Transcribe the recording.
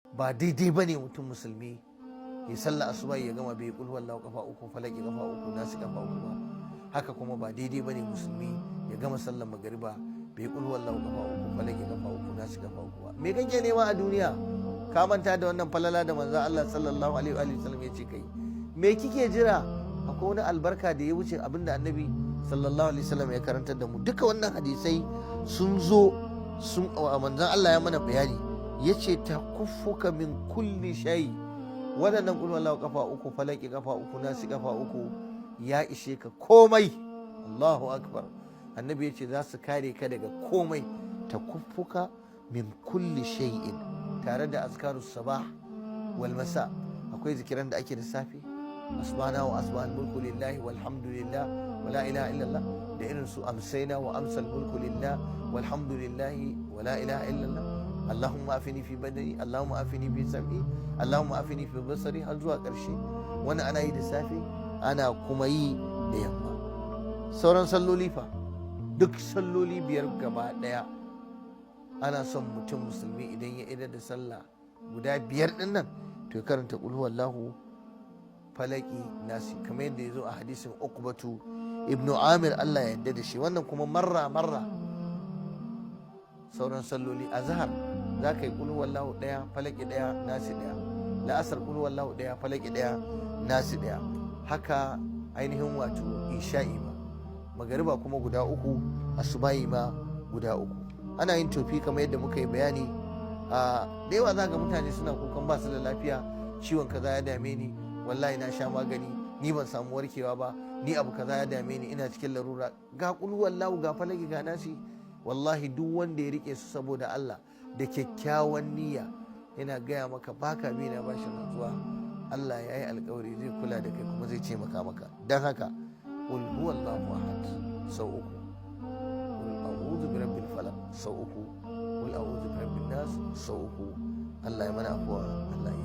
ba daidai bane mutum musulmi ya sallah asuba ya gama bai kul wallahu kafa uku, falaki kafa uku, nasi kafa uku ba. Haka kuma ba daidai bane musulmi ya gama sallar magariba bai kul wallahu kafa uku, falaki kafa uku, nasi kafa uku ba. Me kake nema a duniya? Ka manta da wannan falala da manzo Allah sallallahu alaihi wa sallam ya ce kai. Me kike jira? Akwai wani albarka da ya wuce abinda annabi sallallahu alaihi wasallam ya karantar da mu. Duka wannan hadisai sun zo sun manzon Allah ya mana bayani, yace ta kuffuka min kulli shay. Wadannan kul wallahu kafa uku, falaki kafa uku, nasi kafa uku ya ishe ka komai. Allahu akbar. Annabi yace za su kare ka daga komai. Ta kuffuka min kulli shay'in, tare da azkarus sabah wal masa. Akwai zikiran da ake da safe, asbana wa asbahal mulku lillahi walhamdulillah wala ilaha illallah, da irin su amsayna wa amsal mulku lillah walhamdulillahi wala ilaha illallah, Allahumma afini fi badani, Allahumma afini fi sam'i, Allahumma afini fi basari, har zuwa ƙarshe. Wani ana yi da safe, ana kuma yi da yamma. Sauran salloli fa, duk salloli biyar gaba ɗaya ana son mutum musulmi idan ya idar da sallah guda biyar ɗin nan to ya karanta qul huwallahu, falaki, nasi, kamar yadda ya zo a hadisin Uqbatu ibnu Amir, Allah ya yarda da shi. Wannan kuma marra sauran salloli. Azhar za ka yi qul huwallahu ɗaya, falaki ɗaya, nasi ɗaya. La'asar qul huwallahu ɗaya, falaki ɗaya, nasi ɗaya. Haka ainihin wato isha'i ma, magariba kuma guda uku, asubahi ma guda uku. Ana yin tofi kamar yadda muka yi bayani. Da yawa za ga mutane suna kukan ba su da lafiya, ciwon kaza ya dame ni, wallahi na sha magani, ni ban samu warkewa ba, ni abu kaza ya dame ni, ina cikin larura. Ga qul huwallahu, ga falaki, ga nasi. Wallahi duk wanda ya rike su saboda Allah da kyakkyawan niyya, yana gaya maka baka bi na bashi rantsuwa, Allah ya yi alkawari zai kula da kai kuma zai ce maka. Dan haka qul huwallahu ahad sau uku, qul a'udhu birabbil falaq sau uku, qul a'udhu birabbin nas sau uku. Allah ya mana afuwa, Allah ya